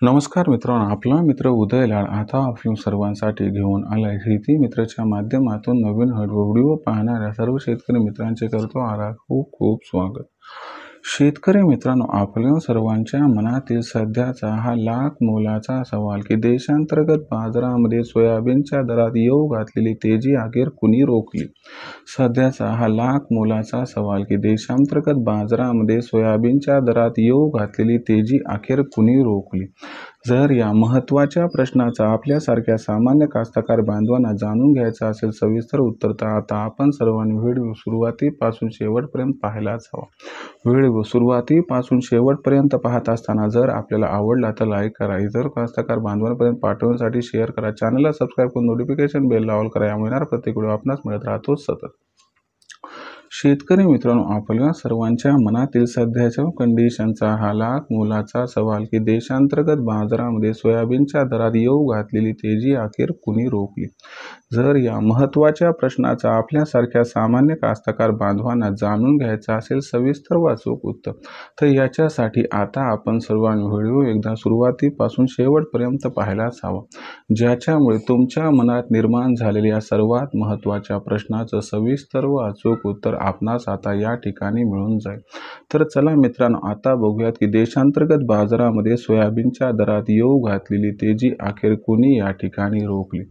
नमस्कार मित्रांनो, आपला मित्र उदयलाल आता आपल्या सर्वांसाठी घेऊन आलाय शेती मित्राच्या माध्यमातून नवीन व्हिडिओ पाहणाऱ्या सर्व शेतकरी मित्रांचे करतो खूप खूप स्वागत। शेतकरी मित्रांनो, आपल्या सर्वांच्या मनातील सध्याचा हा लाख मोलाचा सवाल की देशांतर्गत बाजारामध्ये सोयाबीनच्या दरात येऊ घातलेली तेजी अखेर कुणी रोखली। सध्याचा हा लाख मोलाचा सवाल की देशांतर्गत बाजारामध्ये सोयाबीनच्या दरात येऊ घातलेली तेजी अखेर कुणी रोखली। जर या महत्त्वाच्या प्रश्नाचा आपल्यासारख्या सामान्य कास्तकार बांधवांना जाणून घ्यायचा असेल सविस्तर उत्तर, तर आता आपण सर्वांनी व्हिडिओ सुरुवातीपासून शेवटपर्यंत पाहायलाच हवा। व्हिडिओ सुरुवातीपासून शेवटपर्यंत पाहत असताना जर आपल्याला आवडला तर लाईक करा, इतर कास्तकार बांधवांपर्यंत पाठवण्यासाठी शेअर करा, चॅनलला सबस्क्राईब करून नोटिफिकेशन बेल ऑल करा, यामुळे येणारा प्रत्येक व्हिडिओ आपणास मिळत राहतो सतत। शेतकरी मित्रांनो, आपल्या सर्वांच्या मनातील सध्याच्या कंडिशनचा हा लाख मोलाचा सवाल की देशांतर्गत बाजारामध्ये सोयाबीनच्या दरात येऊ घातलेली तेजी अखेर कुणी रोखली। जर या महत्त्वाच्या प्रश्नाचा आपल्यासारख्या सामान्य कास्तकार बांधवांना जाणून घ्यायचा असेल सविस्तर व अचूक उत्तर, तर याच्यासाठी आता आपण सर्वांनी व्हिडिओ एकदा सुरुवातीपासून शेवटपर्यंत पाहायलाच हवा, ज्याच्यामुळे तुमच्या मनात निर्माण झालेल्या सर्वात महत्त्वाच्या प्रश्नाचं सविस्तर व अचूक उत्तर आपणास आता या ठिकाणी मिळून जाईल। तर चला मित्रांनो, आता बघूयात की देशांतर्गत बाजारामध्ये सोयाबीनच्या दरात येऊ घातलेली तेजी अखेर कुणी या ठिकाणी रोखली।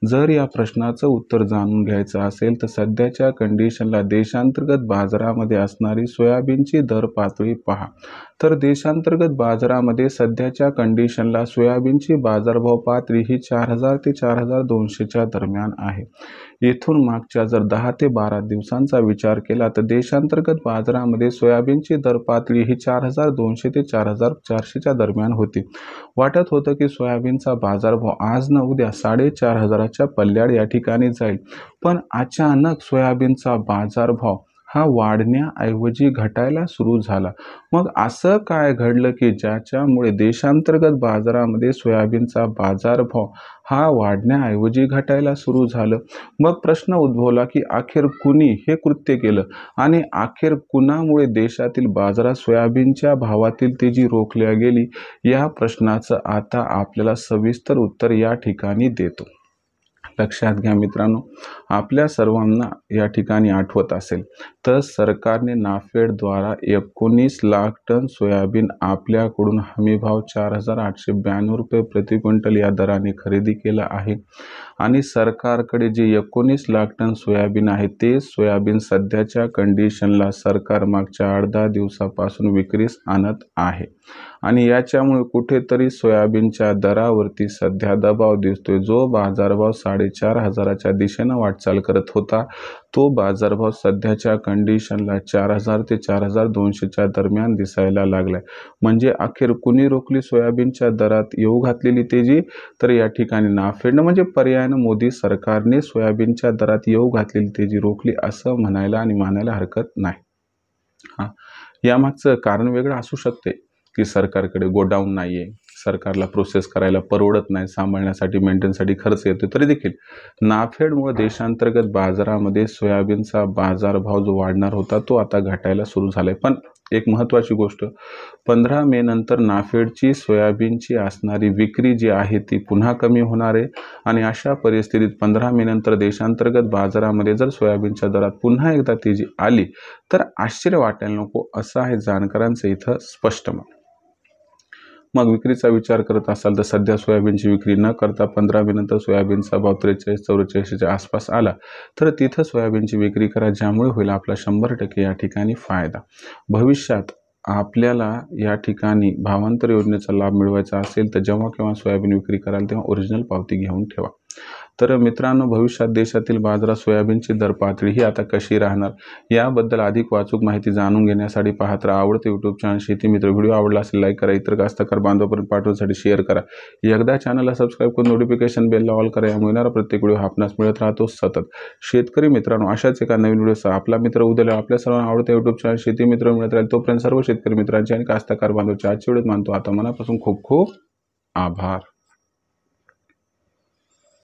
जर या प्रश्नाचं उत्तर जाणून घ्यायचं असेल तर सध्याच्या कंडिशनला देशांतर्गत बाजारामध्ये असणारी सोयाबीनची दर पातळी पहा। तर देशांतर्गत बाजारामध्ये सध्याच्या कंडिशनला सोयाबीनची बाजारभाव पातळी ही 4000 ते 4200च्या दरम्यान आहे। येथून मागच्या जर 10 ते 12 दिवसांचा विचार केला तर देशांतर्गत बाजारामध्ये सोयाबीनची दर पातळी ही 4200 ते 4400च्या दरम्यान होती। वाटत होतं की सोयाबीनचा बाजारभाव आज न उद्या 4500च्या पल्ल्याड या ठिकाणी जाईल, पण अचानक सोयाबीनचा बाजारभाव हा वाढण्याऐवजी घटायला सुरू झाला। मग असं काय घडलं की ज्याच्यामुळे देशांतर्गत बाजारामध्ये सोयाबीनचा बाजारभाव हा वाढण्याऐवजी घटायला सुरू झालं। मग प्रश्न उद्भवला की अखेर कुणी हे कृत्य केलं आणि अखेर कुणामुळे देशातील बाजारात सोयाबीनच्या भावातील तेजी रोखल्या गेली, या प्रश्नाचं आता आपल्याला सविस्तर उत्तर या ठिकाणी देतो। लक्षात घ्या मित्रांनो, आपल्या सर्वांना या ठिकाणी आठवत असेल तर सरकारने नाफेडद्वारा 19 लाख टन सोयाबीन आपल्याकडून हमीभाव 4892 रुपये प्रति क्विंटल या दराने खरेदी केला आहे आणि सरकारकडे जे 19 लाख टन सोयाबीन आहे ते सोयाबीन सध्याच्या कंडिशनला सरकार मागच्या 8-10 दिवसापासून विक्रीस आणत आहे आणि याच्यामुळे कुठेतरी सोयाबीनच्या दरावरती सध्या दबाव दिसतोय। जो बाजारभाव 4500च्या दिशेने वाटचाल करत होता तो बाजारभाव सध्याच्या कंडिशनला 4000 ते 4200च्या दरम्यान दिसायला लागलाय। म्हणजे अखेर कुणी रोखली सोयाबीनच्या दरात येऊ घातलेली तेजी, तर या ठिकाणी नाफेडनं म्हणजे पर्यायानं मोदी सरकारने सोयाबीनच्या दरात येऊ घातलेली तेजी रोखली असं म्हणायला आणि मानायला हरकत नाही। यामागचं कारण वेगळं असू शकते की सरकारकडे गोडाऊन नाहीये, सरकारला प्रोसेस करायला परवडत नाही, सांभाळण्यासाठी मेंटेनसाठी खर्च येतो, तरी देखील नाफेडमुळे देशांतर्गत बाजारामध्ये सोयाबीनचा बाजारभाव जो वाढणार होता तो आता घटायला सुरू झालाय। पण एक महत्त्वाची गोष्ट, 15 मे नंतर नाफेडची सोयाबीनची असणारी विक्री जी आहे ती पुन्हा कमी होणार आहे आणि अशा परिस्थितीत 15 मे नंतर देशांतर्गत बाजारामध्ये जर सोयाबीनच्या दरात पुन्हा एकदा तेजी आली तर आश्चर्य वाटायला नको, असं आहे जाणकारांचं इथं स्पष्ट मत। मग विक्रीचा विचार करत असाल तर सध्या सोयाबीनची विक्री न करता 15 मे नंतर सोयाबीनचा भाव 43-44च्या आसपास आला तर तिथं सोयाबीनची विक्री करा, ज्यामुळे होईल आपला 100% या ठिकाणी फायदा। भविष्यात आपल्याला या ठिकाणी भावांतर योजनेचा लाभ मिळवायचा असेल तर जेव्हा केव्हा सोयाबीन विक्री कराल तेव्हा ओरिजिनल पावती घेऊन ठेवा। तर मित्रांनो, भविष्यात देशातील बाजारात सोयाबीनची दर पातळी ही आता कशी राहणार याबद्दल अधिक वाचूक माहिती जाणून घेण्यासाठी पाहत राहा आवडते यूट्यूब चॅनल शेती मित्र। व्हिडिओ आवडला असेल लाईक करा, इतर कास्तकार बांधवांपर्यंत पाठवण्यासाठी शेअर करा, एकदा चॅनलला सबस्क्राईब करून नोटिफिकेशन बेल ऑल करा, यामुळे येणारा प्रत्येक व्हिडिओ आपणास मिळत राहतो सतत। शेतकरी मित्रांनो, अशाच एका नवीन व्हिडिओसह आपला मित्र उद्या आपल्या सर्वांना आवडते यूट्यूब चॅनल शेती मित्र मिळत राहील। तोपर्यंत सर्व शेतकरी मित्रांचे आणि कास्तकार बांधवांचे आजच्या व्हिडिओत मानतो आता मनापासून खूप खूप आभार।